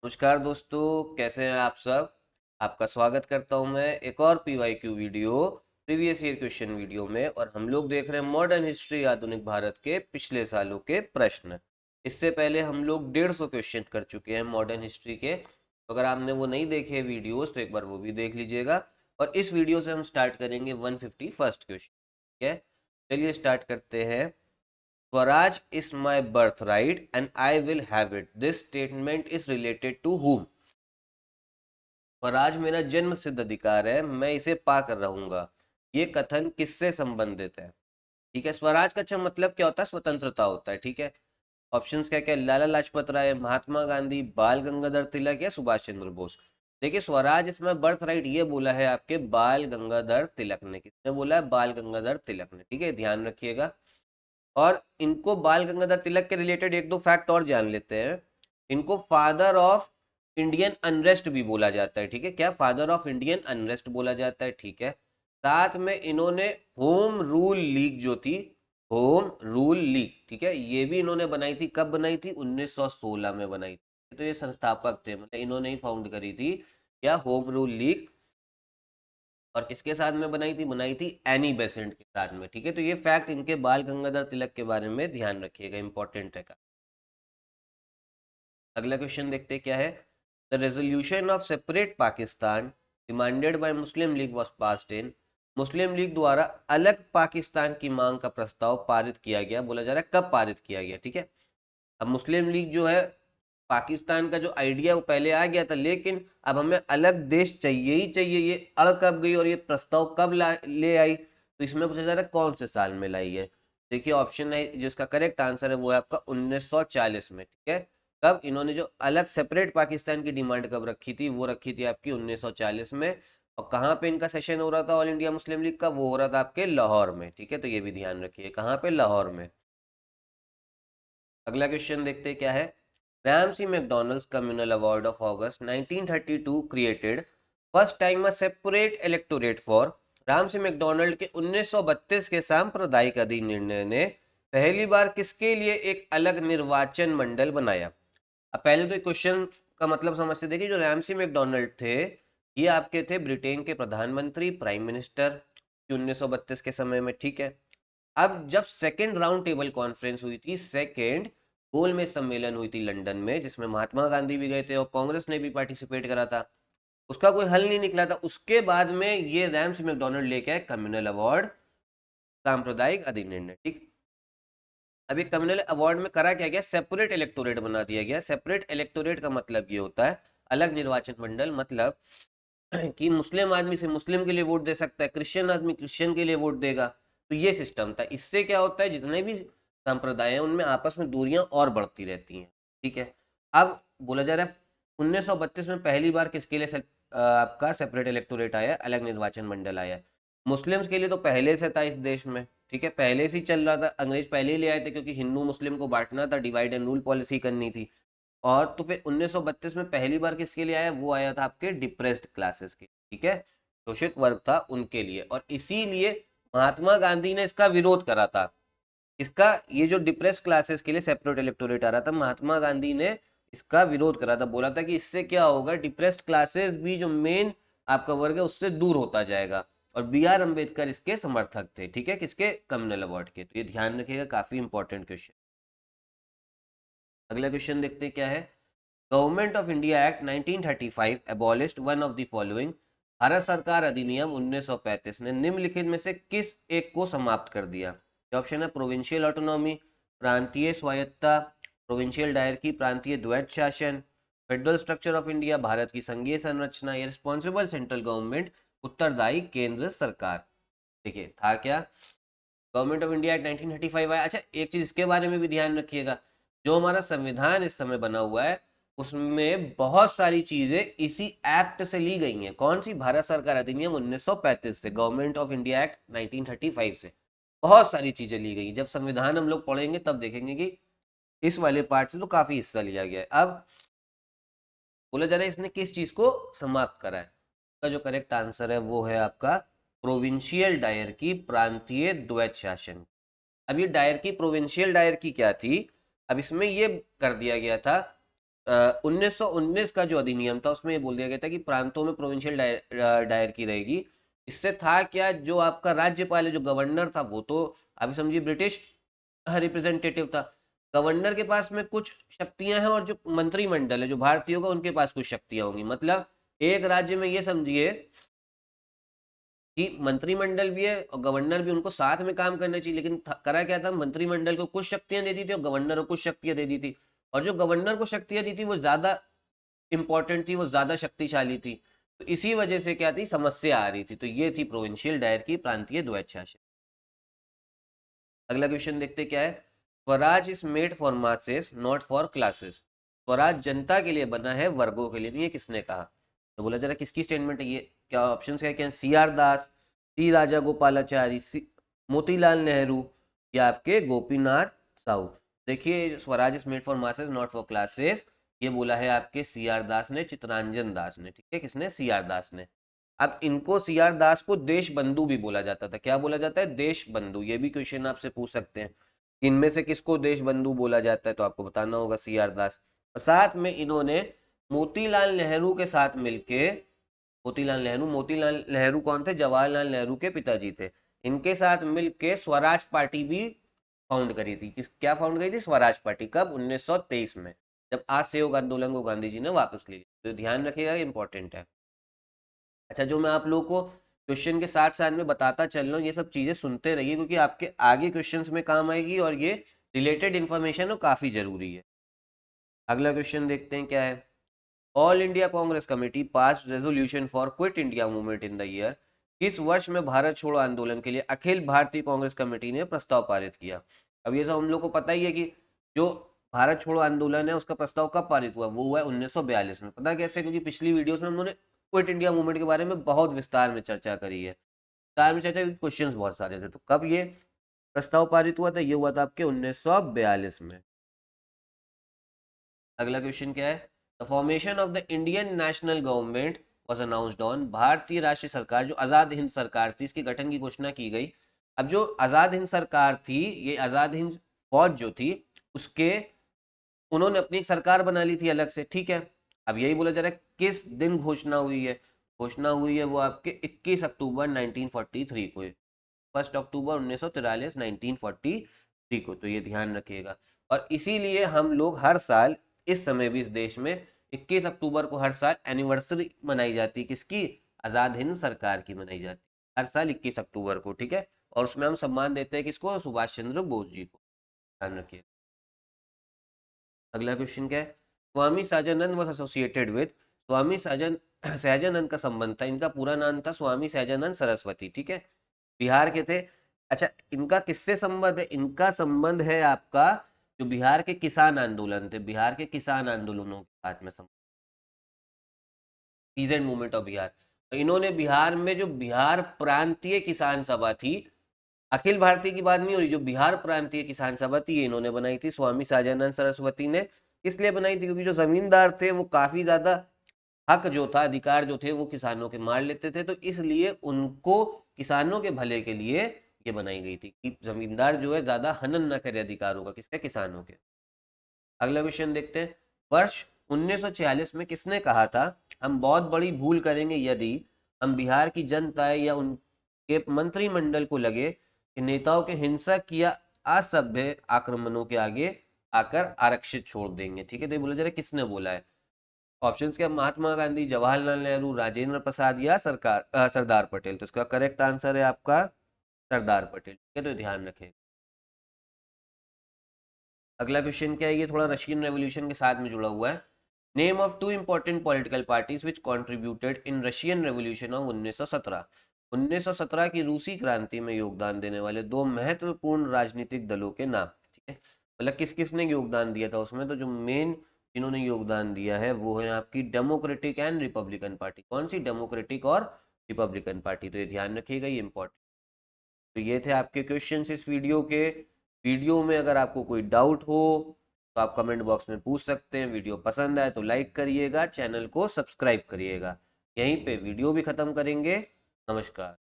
नमस्कार दोस्तों, कैसे हैं आप सब। आपका स्वागत करता हूं मैं एक और PYQ video, previous year question video में। और हम लोग देख रहे हैं मॉडर्न हिस्ट्री आधुनिक भारत के पिछले सालों के प्रश्न। इससे पहले हम लोग 150 क्वेश्चन कर चुके हैं मॉडर्न हिस्ट्री के। तो अगर आपने वो नहीं देखे वीडियोस तो एक बार वो भी देख लीजिएगा। और इस वीडियो से हम स्टार्ट करेंगे 151st क्वेश्चन। ठीक है, चलिए स्टार्ट करते हैं। Swaraj is my birthright and I will have it. This statement is related to whom? Swaraj मेरा जन्म सिद्ध अधिकार है, मैं इसे पा कर रहूंगा। ये कथन किससे संबंधित है? ठीक है, स्वराज का अच्छा मतलब क्या होता है? स्वतंत्रता होता है। ठीक है, ऑप्शंस क्या क्या? लाला लाजपत राय, महात्मा गांधी, बाल गंगाधर तिलक या सुभाष चंद्र बोस। देखिए, स्वराज इसमें बर्थ राइट ये बोला है आपके बाल गंगाधर तिलक ने। किसने बोला है? बाल गंगाधर तिलक ने। ठीक है, ध्यान रखिएगा। और इनको बाल गंगाधर तिलक के रिलेटेड एक दो फैक्ट और जान लेते हैं। इनको फादर ऑफ इंडियन अनरेस्ट भी बोला जाता है। ठीक है, क्या? फादर ऑफ इंडियन अनरेस्ट बोला जाता है। ठीक है, साथ में इन्होंने होम रूल लीग जो थी, होम रूल लीग, ठीक है, ये भी इन्होंने बनाई थी। कब बनाई थी? 1916 में बनाई थी। तो ये संस्थापक थे, मतलब इन्होंने ही फाउंड करी थी क्या? Home rule league. और किसके साथ में बनाई थी? बनाई थी एनी बेसेंट के साथ में। ठीक है, तो ये फैक्ट इनके बाल गंगाधर तिलक के बारे में ध्यान रखिएगा, इंपॉर्टेंट है का। अगला क्वेश्चन देखते हैं क्या है। The resolution of separate Pakistan demanded by Muslim league was passed in. Muslim league द्वारा अलग पाकिस्तान की मांग का प्रस्ताव पारित किया गया। बोला जा रहा है कब पारित किया गया। ठीक है, अब मुस्लिम लीग जो है, पाकिस्तान का जो आइडिया वो पहले आ गया था, लेकिन अब हमें अलग देश चाहिए ही चाहिए। ये अड़ कब गई और ये प्रस्ताव कब ले आई? तो इसमें पूछा जा रहा है कौन से साल में लाई है। देखिए, ऑप्शन है जिसका करेक्ट आंसर है वो है आपका 1940 में। ठीक है, कब इन्होंने जो अलग सेपरेट पाकिस्तान की डिमांड कब रखी थी? वो रखी थी आपकी 1940 में। और कहाँ पे इनका सेशन हो रहा था ऑल इंडिया मुस्लिम लीग का? वो हो रहा था आपके लाहौर में। ठीक है, तो ये भी ध्यान रखिए, कहाँ पे? लाहौर में। अगला क्वेश्चन देखते हैं क्या है। Ramsay MacDonald's communal award of August 1932 created first time a separate electorate for. Ramsay MacDonald के 1932 के सांप्रदायिक अधिनिर्णय ने पहली बार किसके लिए एक अलग निर्वाचन मंडल बनाया? अब पहले तो क्वेश्चन का मतलब समझते देखिए, जो रैमसी मैकडॉनल्ड थे ये आपके थे ब्रिटेन के प्रधानमंत्री, प्राइम मिनिस्टर 1932 के समय में। ठीक है, अब जब सेकेंड राउंड टेबल कॉन्फ्रेंस हुई थी, सेकेंड गोलमेज सम्मेलन हुई थी लंदन में, जिसमें महात्मा गांधी भी गए थे और कांग्रेस ने भी पार्टिसिपेट करा था, उसका कोई हल नहीं निकला था। उसके बाद में ये रैम्स मैकडॉनल्ड लेके आए कम्युनल अवार्ड, सांप्रदायिक अधिनिर्णय। ठीक, अब ये कम्युनल अवार्ड में करा क्या गया? सेपरेट इलेक्टोरेट बना दिया गया। सेपरेट इलेक्टोरेट का मतलब ये होता है अलग निर्वाचन मंडल, मतलब कि मुस्लिम आदमी से मुस्लिम के लिए वोट दे सकता है, क्रिश्चियन आदमी क्रिश्चियन के लिए वोट देगा। तो ये सिस्टम था। इससे क्या होता है, जितने भी संप्रदाय हैं उनमें आपस में दूरियां और बढ़ती रहती हैं। ठीक है, अब बोला जा रहा है 1932 में पहली बार किसके लिए आपका सेपरेट इलेक्टोरेट आया, अलग निर्वाचन मंडल आया। मुस्लिम्स के लिए तो पहले से था इस देश में। ठीक है, पहले से ही चल रहा था, अंग्रेज पहले ही ले आए थे, क्योंकि हिंदू मुस्लिम को बांटना था, डिवाइड एंड रूल पॉलिसी करनी थी। और तो फिर 1932 में पहली बार किसके लिए आया? वो आया था आपके डिप्रेस्ड क्लासेस के। ठीक है, शोषित वर्ग था उनके लिए। और इसीलिए महात्मा गांधी ने इसका विरोध करा था। इसका, ये जो डिप्रेस क्लासेस के लिए सेपरेट इलेक्टोरेट आ रहा था, महात्मा गांधी ने इसका विरोध करा था। बोला था कि इससे क्या होगा, डिप्रेस्ड क्लासेस भी जो मेन आपका वर्ग है उससे दूर होता जाएगा। और बी आर अम्बेडकर इसके समर्थक थे। ठीक है, किसके? कम्युनल अवार्ड के। तो ये ध्यान रखिएगा, काफी इंपॉर्टेंट क्वेश्चन। अगला क्वेश्चन देखते हैं क्या है। Government of India act 1935 abolished one of the following. Bharat सरकार अधिनियम 1935 ने निम्नलिखित में से किस एक को समाप्त कर दिया? ऑप्शन है प्रोविंशियल ऑटोनॉमी, प्रांतीय स्वायत्ता, प्रोविंशियल डायरकी, प्रांतीय द्वैत शासन, federal structure of India, Bharat की संघीय संरचना, या रिस्पॉन्सिबल सेंट्रल गवर्नमेंट, उत्तरदायी केंद्र सरकार। देखिए, था क्या? गवर्नमेंट ऑफ इंडिया एक्ट 1935 आया। अच्छा, एक चीज इसके बारे में भी ध्यान रखिएगा, जो हमारा संविधान इस समय बना हुआ है उसमें बहुत सारी चीजें इसी एक्ट से ली गई हैं। कौन सी? भारत सरकार अधिनियम 1935 से, गवर्नमेंट ऑफ इंडिया एक्ट 1935 से बहुत सारी चीजें ली गई। जब संविधान हम लोग पढ़ेंगे तब देखेंगे कि इस वाले पार्ट से तो काफी हिस्सा लिया गया है। अब बोला जा रहा है इसने किस चीज को समाप्त करा है? इसका जो करेक्ट आंसर है वो है आपका प्रोविंशियल डायर की, प्रांतीय द्वैत शासन। अब ये डायर की, प्रोविंशियल डायर की क्या थी? अब इसमें ये कर दिया गया था 1919 का जो अधिनियम था उसमें ये बोल दिया गया था कि प्रांतों में प्रोविंशियल डायरकी रहेगी। इससे था क्या, जो आपका राज्यपाल है, जो गवर्नर था, वो तो आप समझिए ब्रिटिश रिप्रेजेंटेटिव था। गवर्नर के पास में कुछ शक्तियां हैं और जो मंत्रिमंडल है जो भारतीय होगा उनके पास कुछ शक्तियां होंगी। मतलब एक राज्य में ये समझिए कि मंत्रिमंडल भी है और गवर्नर भी, उनको साथ में काम करना चाहिए। लेकिन करा क्या था, मंत्रिमंडल को कुछ शक्तियां दे दी थी और गवर्नर को कुछ शक्तियां दे दी थी। और जो गवर्नर को शक्तियां दी थी वो ज्यादा इंपॉर्टेंट थी, वो ज्यादा शक्तिशाली थी। तो इसी वजह से क्या थी, समस्या आ रही थी। तो ये थी प्रोविंशियल डायर की प्रांतीय द्वैत शासन। अगला क्वेश्चन देखते क्या है। Swaraj is made for masses not for classes. Swaraj जनता के लिए बना है, वर्गों के लिए नहीं। ये किसने कहा? तो बोला जरा किसकी स्टेटमेंट है ये? क्या ऑप्शन क्या है? सी आर दास, टी राजा गोपालाचारी, मोतीलाल नेहरू, या आपके गोपीनाथ साहू। देखिए, Swaraj is made for masses not for classes, ये बोला है आपके सी आर दास ने, चितरंजन दास ने। ठीक है, किसने? सी आर दास ने। अब इनको, सी आर दास को देश बंधु भी बोला जाता था। क्या बोला जाता है? देश बंधु। ये भी क्वेश्चन आपसे पूछ सकते हैं, इनमें से किसको देश बंधु बोला जाता है, तो आपको बताना होगा सी आर दास। और साथ में इन्होंने मोतीलाल नेहरू के साथ मिलके, मोतीलाल नेहरू कौन थे? जवाहरलाल नेहरू के पिताजी थे। इनके साथ मिलके स्वराज पार्टी भी फाउंड करी थी। क्या फाउंड करी थी? स्वराज पार्टी। कब? 1923 में, जब असहयोग आंदोलन को गांधी जी ने वापस ले लिया। तो ध्यान रखिएगा, इंपॉर्टेंट है। अच्छा, जो मैं आप लोगों को क्वेश्चन के साथ साथ में बताता चल रहा हूँ, ये सब चीजें सुनते रहिए, क्योंकि आपके आगे क्वेश्चंस में काम आएगी और ये रिलेटेड इंफॉर्मेशन हो, काफी जरूरी है। अगला क्वेश्चन देखते हैं क्या है। All India Congress committee pass resolution for quit India movement in the year. किस वर्ष में भारत छोड़ो आंदोलन के लिए अखिल भारतीय कांग्रेस कमेटी ने प्रस्ताव पारित किया? अब ये सब हम लोग को पता ही है कि जो भारत छोड़ो आंदोलन है उसका प्रस्ताव कब पारित हुआ? वो हुआ 1942 में। पता कैसे? क्योंकि पिछली वीडियोस में हम लोगों ने क्विट इंडिया मूवमेंट के बारे में बहुत विस्तार में चर्चा करी है। विस्तार में चर्चा, क्वेश्चंस बहुत सारे थे। तो कब ये प्रस्ताव पारित हुआ था? ये हुआ था आपके 1942 में। अगला क्वेश्चन क्या है। The formation of the Indian national government was announced on. भारतीय राष्ट्रीय सरकार, जो आजाद हिंद सरकार थी, इसके गठन की घोषणा की गई। अब जो आजाद हिंद सरकार थी, ये आजाद हिंद फौज जो थी, उसके उन्होंने अपनी एक सरकार बना ली थी अलग से। ठीक है, अब यही बोला जा रहा है किस दिन घोषणा हुई है? घोषणा हुई है वो आपके 21 अक्टूबर 1943 को, 1 अक्टूबर 1943, 1943 को। तो ये ध्यान रखिएगा। और इसीलिए हम लोग हर साल इस समय भी इस देश में 21 अक्टूबर को हर साल एनिवर्सरी मनाई जाती है। किसकी? आजाद हिंद सरकार की मनाई जाती है हर साल 21 अक्टूबर को। ठीक है, और उसमें हम सम्मान देते हैं किसको? सुभाष चंद्र बोस जी को। ध्यान रखिए। अगला क्वेश्चन क्या है। Swami Sahajanand was associated with. Swami Sahajanand का संबंध था, इनका पूरा नाम था स्वामी सहजानंद सरस्वती। ठीक है, बिहार के थे। अच्छा, इनका किससे संबंध है? इनका संबंध है आपका, जो बिहार के किसान आंदोलन थे, बिहार के किसान आंदोलनों के साथ में संबंध, पीजेंट मूवमेंट ऑफ बिहार। तो इन्होंने बिहार में जो बिहार प्रांतीय किसान सभा थी, अखिल भारतीय की बात नहीं हो रही, जो बिहार प्रांतीय किसान सभा थी, ये इन्होंने बनाई थी, स्वामी सहजानंद सरस्वती ने। इसलिए बनाई थी क्योंकि जो जमींदार थे वो काफी ज्यादा हक जो था, अधिकार जो थे, वो किसानों के मार लेते थे। तो इसलिए उनको किसानों के भले के लिए ये बनाई गई थी कि जमींदार जो है ज्यादा हनन न करे अधिकारों का। किसके? किसानों के। अगला क्वेश्चन देखते हैं। वर्ष 1946 में किसने कहा था, हम बहुत बड़ी भूल करेंगे यदि हम बिहार की जनता या उनके मंत्रिमंडल को लगे कि नेताओं के हिंसक या असभ्य आक्रमणों के आगे आकर आरक्षित छोड़ देंगे। ठीक है, तो ये बोला जा रहा है किसने बोला है? ऑप्शंस क्या? महात्मा गांधी, जवाहरलाल नेहरू, राजेंद्र प्रसाद, या सरदार पटेल। तो इसका करेक्ट आंसर है आपका सरदार पटेल। ठीक है, तो ध्यान रखें। अगला क्वेश्चन क्या है, ये थोड़ा रशियन रेवोल्यूशन के साथ में जुड़ा हुआ है। Name of two important political parties which contributed in Russian revolution of 1917। 1917 की रूसी क्रांति में योगदान देने वाले दो महत्वपूर्ण राजनीतिक दलों के नाम। ठीक है, मतलब किस किस ने योगदान दिया था उसमें? तो जो मेन जिन्होंने योगदान दिया है वो है आपकी डेमोक्रेटिक एंड रिपब्लिकन पार्टी। कौन सी? डेमोक्रेटिक और रिपब्लिकन पार्टी। तो ये ध्यान रखिएगा, ये इंपॉर्टेंट। तो ये थे आपके क्वेश्चंस इस वीडियो के। वीडियो में अगर आपको कोई डाउट हो तो आप कमेंट बॉक्स में पूछ सकते हैं। वीडियो पसंद आए तो लाइक करिएगा, चैनल को सब्सक्राइब करिएगा। यहीं पे वीडियो भी खत्म करेंगे। नमस्कार।